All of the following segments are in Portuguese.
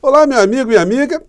Olá, meu amigo, minha amiga.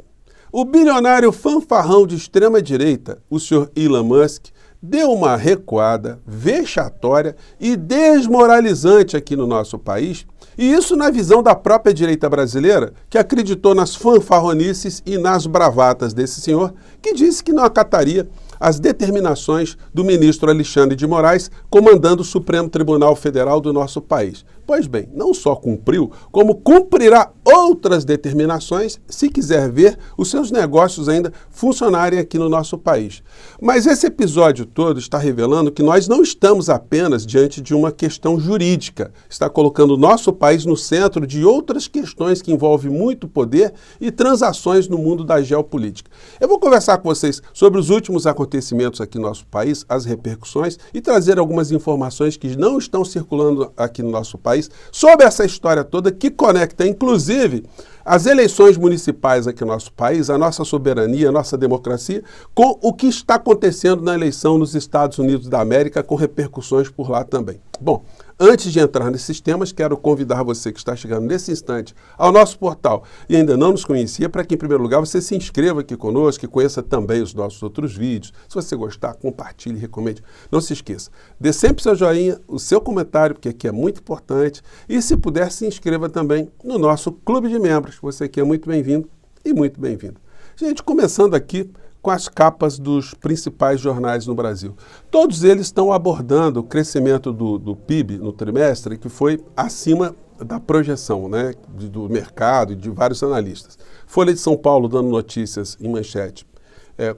O bilionário fanfarrão de extrema-direita, o senhor Elon Musk, deu uma recuada vexatória e desmoralizante aqui no nosso país, e isso na visão da própria direita brasileira, que acreditou nas fanfarronices e nas bravatas desse senhor, que disse que não acataria as determinações do ministro Alexandre de Moraes, comandando o Supremo Tribunal Federal do nosso país. Pois bem, não só cumpriu, como cumprirá outras determinações se quiser ver os seus negócios ainda funcionarem aqui no nosso país. Mas esse episódio todo está revelando que nós não estamos apenas diante de uma questão jurídica, está colocando o nosso país no centro de outras questões que envolvem muito poder e transações no mundo da geopolítica. Eu vou conversar com vocês sobre os últimos acontecimentos aqui no nosso país, as repercussões e trazer algumas informações que não estão circulando aqui no nosso país sobre essa história toda que conecta, inclusive, as eleições municipais aqui no nosso país, a nossa soberania, a nossa democracia, com o que está acontecendo na eleição nos Estados Unidos da América, com repercussões por lá também. Bom, antes de entrar nesses temas, quero convidar você que está chegando nesse instante ao nosso portal e ainda não nos conhecia, para que, em primeiro lugar, você se inscreva aqui conosco e conheça também os nossos outros vídeos. Se você gostar, compartilhe, recomende. Não se esqueça, dê sempre seu joinha, o seu comentário, porque aqui é muito importante. E, se puder, se inscreva também no nosso clube de membros. Você aqui é muito bem-vindo e muito bem-vindo. Gente, começando aqui com as capas dos principais jornais no Brasil. Todos eles estão abordando o crescimento do PIB no trimestre, que foi acima da projeção, né, do mercado e de vários analistas. Folha de São Paulo dando notícias em manchete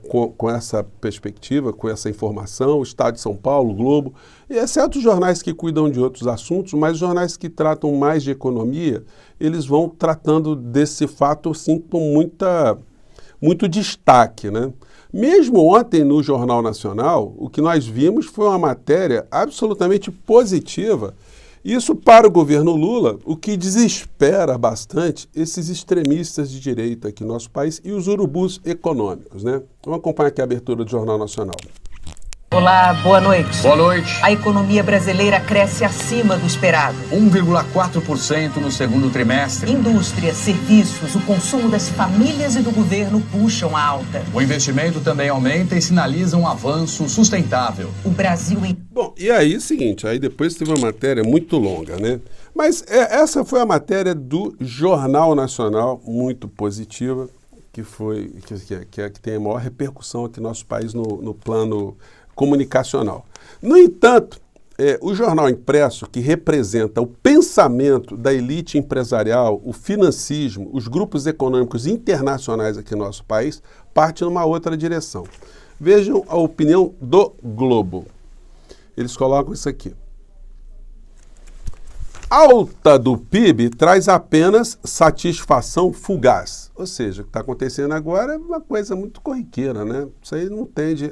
com essa perspectiva, com essa informação, o Estado de São Paulo, o Globo, e exceto os jornais que cuidam de outros assuntos, mas os jornais que tratam mais de economia, eles vão tratando desse fato assim, com muito destaque, né? Mesmo ontem no Jornal Nacional, o que nós vimos foi uma matéria absolutamente positiva. Isso para o governo Lula, o que desespera bastante esses extremistas de direita aqui no nosso país e os urubus econômicos, né? Vamos acompanhar aqui a abertura do Jornal Nacional. Olá, boa noite. Boa noite. A economia brasileira cresce acima do esperado. 1,4% no segundo trimestre. Indústria, serviços, o consumo das famílias e do governo puxam a alta. O investimento também aumenta e sinaliza um avanço sustentável. O Brasil... Bom, e aí, seguinte, aí depois teve uma matéria muito longa, né? Mas essa foi a matéria do Jornal Nacional, muito positiva, que tem a maior repercussão aqui no nosso país no plano comunicacional. No entanto, o jornal impresso, que representa o pensamento da elite empresarial, o financismo, os grupos econômicos internacionais aqui no nosso país, parte numa outra direção. Vejam a opinião do Globo. Eles colocam isso aqui. Alta do PIB traz apenas satisfação fugaz. Ou seja, o que está acontecendo agora é uma coisa muito corriqueira, né? Isso aí não tende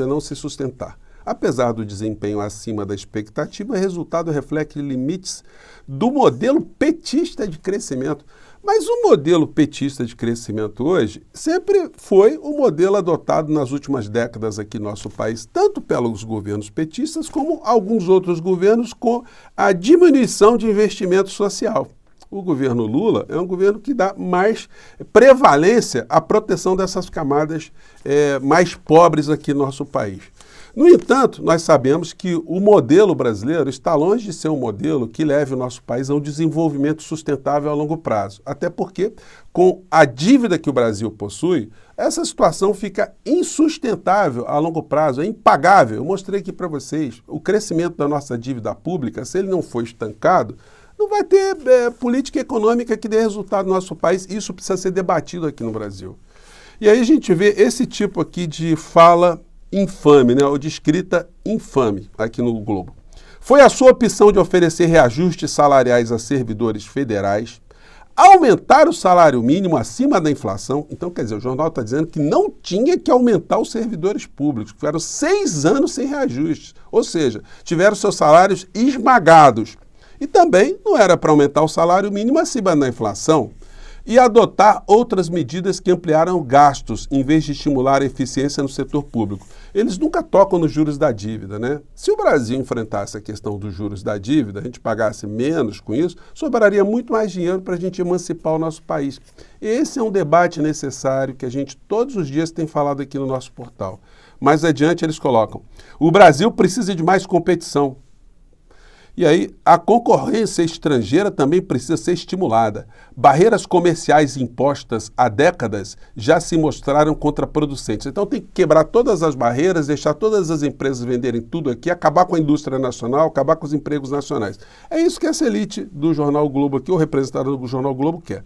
a não se sustentar. Apesar do desempenho acima da expectativa, o resultado reflete limites do modelo petista de crescimento. Mas o modelo petista de crescimento hoje sempre foi o modelo adotado nas últimas décadas aqui no nosso país, tanto pelos governos petistas como alguns outros governos com a diminuição de investimento social. O governo Lula é um governo que dá mais prevalência à proteção dessas camadas mais pobres aqui no nosso país. No entanto, nós sabemos que o modelo brasileiro está longe de ser um modelo que leve o nosso país a um desenvolvimento sustentável a longo prazo. Até porque, com a dívida que o Brasil possui, essa situação fica insustentável a longo prazo, é impagável. Eu mostrei aqui para vocês o crescimento da nossa dívida pública, se ele não for estancado, não vai ter política econômica que dê resultado no nosso país. Isso precisa ser debatido aqui no Brasil. E aí a gente vê esse tipo aqui de fala infame, né, ou de escrita infame aqui no Globo. Foi a sua opção de oferecer reajustes salariais a servidores federais, aumentar o salário mínimo acima da inflação. Então, quer dizer, o jornal está dizendo que não tinha que aumentar os servidores públicos, tiveram 6 anos sem reajustes, ou seja, tiveram seus salários esmagados. E também não era para aumentar o salário mínimo acima da inflação. e adotar outras medidas que ampliaram gastos, em vez de estimular a eficiência no setor público. Eles nunca tocam nos juros da dívida, né? Se o Brasil enfrentasse a questão dos juros da dívida, a gente pagasse menos com isso, sobraria muito mais dinheiro para a gente emancipar o nosso país. Esse é um debate necessário que a gente todos os dias tem falado aqui no nosso portal. Mais adiante eles colocam: o Brasil precisa de mais competição. E aí, a concorrência estrangeira também precisa ser estimulada. Barreiras comerciais impostas há décadas já se mostraram contraproducentes. Então tem que quebrar todas as barreiras, deixar todas as empresas venderem tudo aqui, acabar com a indústria nacional, acabar com os empregos nacionais. É isso que essa elite do Jornal Globo aqui, o representante do Jornal Globo, quer.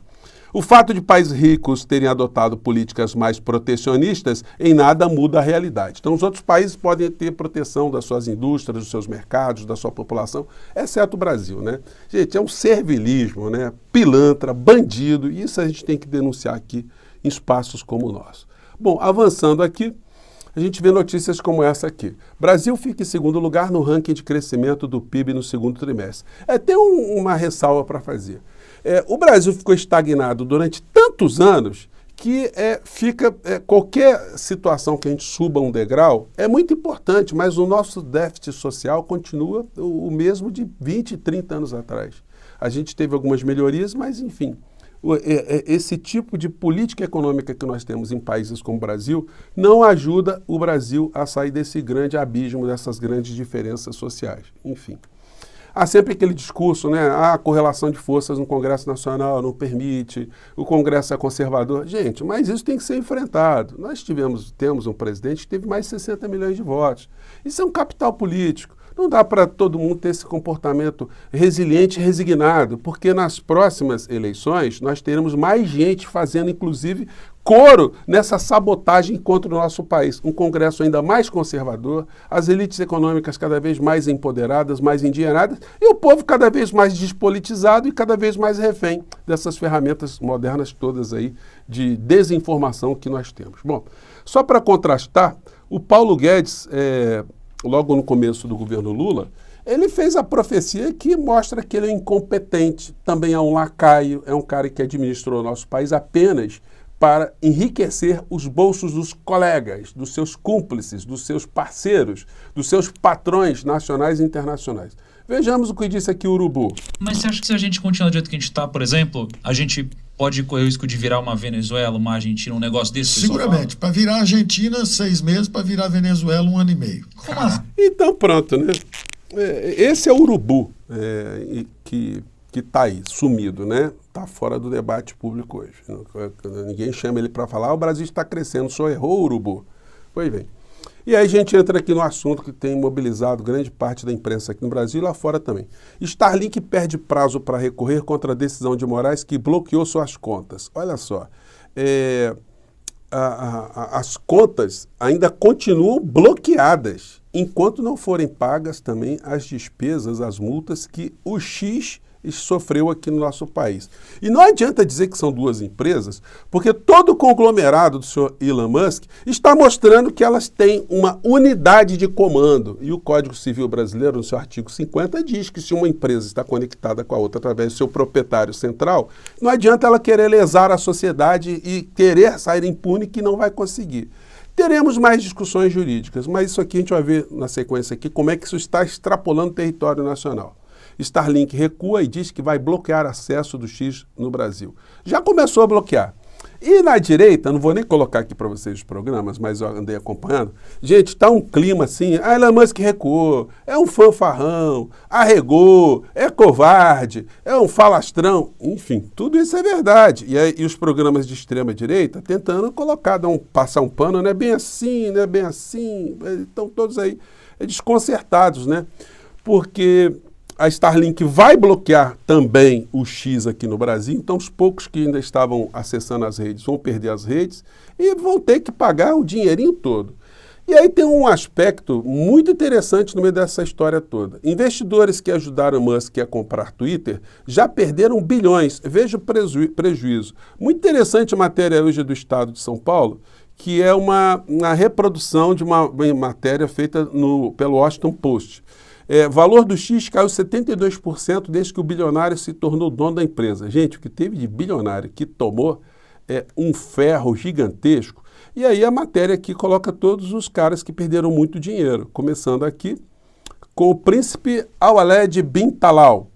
O fato de países ricos terem adotado políticas mais protecionistas em nada muda a realidade. Então, os outros países podem ter proteção das suas indústrias, dos seus mercados, da sua população, exceto o Brasil, né? Gente, é um servilismo, né? Pilantra, bandido, e isso a gente tem que denunciar aqui em espaços como o nosso. Bom, avançando aqui, a gente vê notícias como essa aqui. Brasil fica em segundo lugar no ranking de crescimento do PIB no segundo trimestre. Tem uma ressalva para fazer. O Brasil ficou estagnado durante tantos anos que qualquer situação que a gente suba um degrau é muito importante, mas o nosso déficit social continua o mesmo de 20, 30 anos atrás. A gente teve algumas melhorias, mas enfim, esse tipo de política econômica que nós temos em países como o Brasil não ajuda o Brasil a sair desse grande abismo, dessas grandes diferenças sociais. Enfim. Há sempre aquele discurso, né? A correlação de forças no Congresso Nacional não permite, o Congresso é conservador. Gente, mas isso tem que ser enfrentado. Nós temos um presidente que teve mais de 60 milhões de votos. Isso é um capital político. Não dá para todo mundo ter esse comportamento resiliente e resignado, porque nas próximas eleições nós teremos mais gente fazendo, inclusive, coro nessa sabotagem contra o nosso país. Um Congresso ainda mais conservador, as elites econômicas cada vez mais empoderadas, mais endinheiradas, e o povo cada vez mais despolitizado e cada vez mais refém dessas ferramentas modernas todas aí de desinformação que nós temos. Bom, só para contrastar, o Paulo Guedes, logo no começo do governo Lula, ele fez a profecia que mostra que ele é incompetente, também é um lacaio, é um cara que administrou o nosso país apenas para enriquecer os bolsos dos colegas, dos seus cúmplices, dos seus parceiros, dos seus patrões nacionais e internacionais. Vejamos o que disse aqui o Urubu. Mas você acha que se a gente continuar do jeito que a gente está, por exemplo, a gente pode correr o risco de virar uma Venezuela, uma Argentina, um negócio desse? Seguramente. Para virar Argentina, 6 meses, para virar Venezuela, 1 ano e meio. Como assim? Então pronto, né? Esse é o Urubu que está aí, sumido, né? Está fora do debate público hoje. Ninguém chama ele para falar, o Brasil está crescendo, só errou, Urubu. Pois bem. E aí a gente entra aqui no assunto que tem mobilizado grande parte da imprensa aqui no Brasil e lá fora também. Starlink perde prazo para recorrer contra a decisão de Moraes que bloqueou suas contas. Olha só, as contas ainda continuam bloqueadas, enquanto não forem pagas também as despesas, as multas que o X sofreu aqui no nosso país. E não adianta dizer que são duas empresas, porque todo o conglomerado do senhor Elon Musk está mostrando que elas têm uma unidade de comando. E o Código Civil Brasileiro, no seu artigo 50, diz que se uma empresa está conectada com a outra através do seu proprietário central, não adianta ela querer lesar a sociedade e querer sair impune, que não vai conseguir. Teremos mais discussões jurídicas, mas isso aqui a gente vai ver na sequência aqui como é que isso está extrapolando o território nacional. Starlink recua e diz que vai bloquear acesso do X no Brasil. Já começou a bloquear. E na direita, não vou nem colocar aqui para vocês os programas, mas eu andei acompanhando. Gente, está um clima assim, Elon Musk recuou, é um fanfarrão, arregou, é covarde, é um falastrão. Enfim, tudo isso é verdade. E os programas de extrema direita tentando colocar, passar um pano, não é bem assim, não é bem assim. Estão todos aí desconcertados, né? Porque a Starlink vai bloquear também o X aqui no Brasil, então os poucos que ainda estavam acessando as redes vão perder as redes e vão ter que pagar o dinheirinho todo. E aí tem um aspecto muito interessante no meio dessa história toda. Investidores que ajudaram Musk a comprar Twitter já perderam bilhões. Veja o prejuízo. Muito interessante a matéria hoje do Estado de São Paulo, que é uma reprodução de uma matéria feita pelo Washington Post. Valor do X caiu 72% desde que o bilionário se tornou dono da empresa. Gente, o que teve de bilionário que tomou um ferro gigantesco. E aí a matéria aqui coloca todos os caras que perderam muito dinheiro. Começando aqui com o príncipe Al-Waled bin Talal.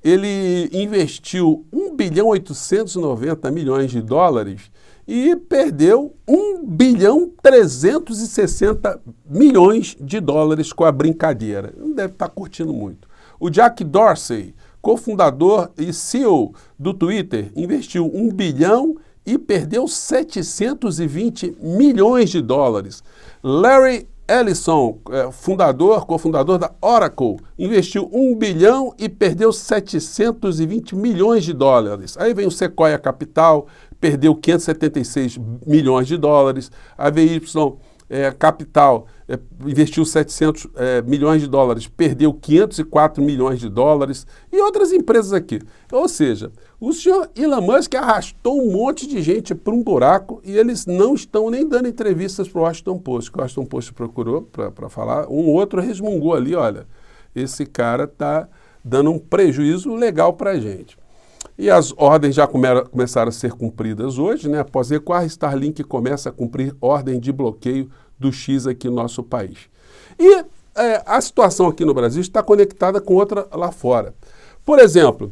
Ele investiu 1,890 bilhões de dólares e perdeu 1,360 bilhões de dólares com a brincadeira. Não deve estar curtindo muito. O Jack Dorsey, cofundador e CEO do Twitter, investiu 1 bilhão e perdeu 720 milhões de dólares. Larry Ellison, cofundador da Oracle, investiu 1 bilhão e perdeu 720 milhões de dólares. Aí vem o Sequoia Capital, perdeu 576 milhões de dólares. A VY Capital investiu 700 milhões de dólares, perdeu 504 milhões de dólares. E outras empresas aqui. Ou seja, o senhor Elon Musk arrastou um monte de gente para um buraco e eles não estão nem dando entrevistas para o Washington Post, que o Washington Post procurou para falar. Um outro resmungou ali, olha, esse cara está dando um prejuízo legal para a gente. E as ordens já começaram a ser cumpridas hoje, né? Após recuar, Starlink começa a cumprir ordem de bloqueio do X aqui no nosso país. E a situação aqui no Brasil está conectada com outra lá fora. Por exemplo,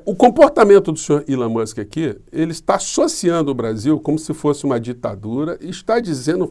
o comportamento do senhor Elon Musk aqui, ele está associando o Brasil como se fosse uma ditadura e está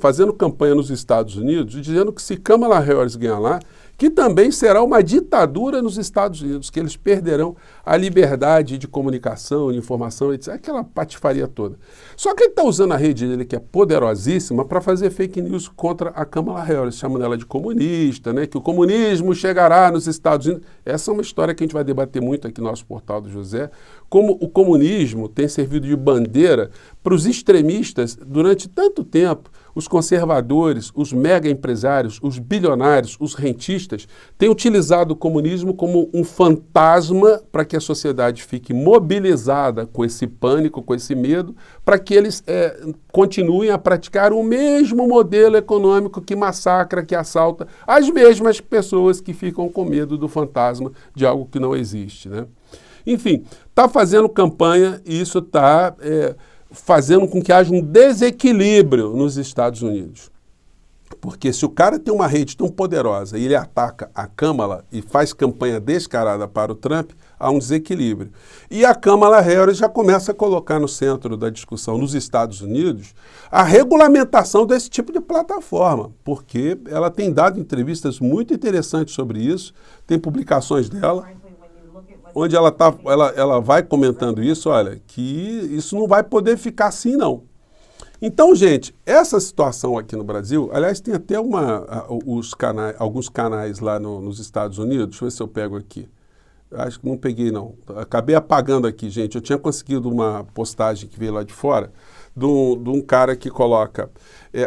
fazendo campanha nos Estados Unidos, dizendo que se Kamala Harris ganhar lá, que também será uma ditadura nos Estados Unidos, que eles perderão a liberdade de comunicação, de informação, etc. Aquela patifaria toda. Só que ele está usando a rede dele, que é poderosíssima, para fazer fake news contra a Kamala Harris, chamando ela de comunista, né? Que o comunismo chegará nos Estados Unidos. Essa é uma história que a gente vai debater muito aqui no nosso portal do José, como o comunismo tem servido de bandeira para os extremistas durante tanto tempo. Os conservadores, os mega empresários, os bilionários, os rentistas têm utilizado o comunismo como um fantasma para que a sociedade fique mobilizada com esse pânico, com esse medo, para que eles continuem a praticar o mesmo modelo econômico que massacra, que assalta as mesmas pessoas que ficam com medo do fantasma de algo que não existe, né? Enfim, está fazendo campanha e isso está fazendo com que haja um desequilíbrio nos Estados Unidos. Porque se o cara tem uma rede tão poderosa e ele ataca a Kamala e faz campanha descarada para o Trump, há um desequilíbrio. E a Kamala Harris já começa a colocar no centro da discussão nos Estados Unidos a regulamentação desse tipo de plataforma, porque ela tem dado entrevistas muito interessantes sobre isso, tem publicações dela, onde ela vai comentando isso, olha, que isso não vai poder ficar assim, não. Então, gente, essa situação aqui no Brasil, aliás, tem até alguns canais lá nos Estados Unidos, deixa eu ver se eu pego aqui. Acho que não peguei, não. Acabei apagando aqui, gente. Eu tinha conseguido uma postagem que veio lá de fora, de um cara que coloca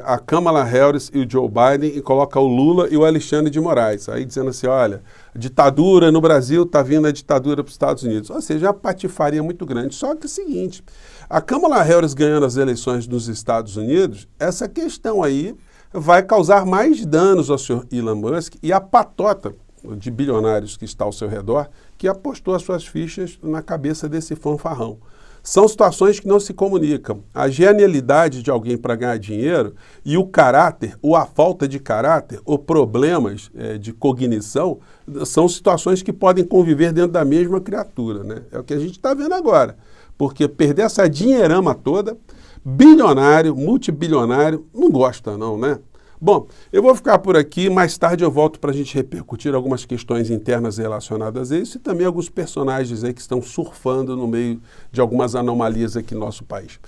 a Kamala Harris e o Joe Biden e coloca o Lula e o Alexandre de Moraes. Aí dizendo assim, olha, ditadura no Brasil, está vindo a ditadura para os Estados Unidos. Ou seja, uma patifaria muito grande. Só que é o seguinte, a Kamala Harris ganhando as eleições nos Estados Unidos, essa questão aí vai causar mais danos ao senhor Elon Musk e a patota de bilionários que está ao seu redor, que apostou as suas fichas na cabeça desse fanfarrão. São situações que não se comunicam. A genialidade de alguém para ganhar dinheiro e o caráter, ou a falta de caráter, ou problemas de cognição, são situações que podem conviver dentro da mesma criatura, né? É o que a gente está vendo agora. Porque perder essa dinheirama toda, bilionário, multibilionário, não gosta não, né? Bom, eu vou ficar por aqui, mais tarde eu volto para a gente repercutir algumas questões internas relacionadas a isso e também alguns personagens aí que estão surfando no meio de algumas anomalias aqui no nosso país.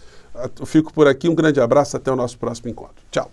Eu fico por aqui, um grande abraço, até o nosso próximo encontro. Tchau!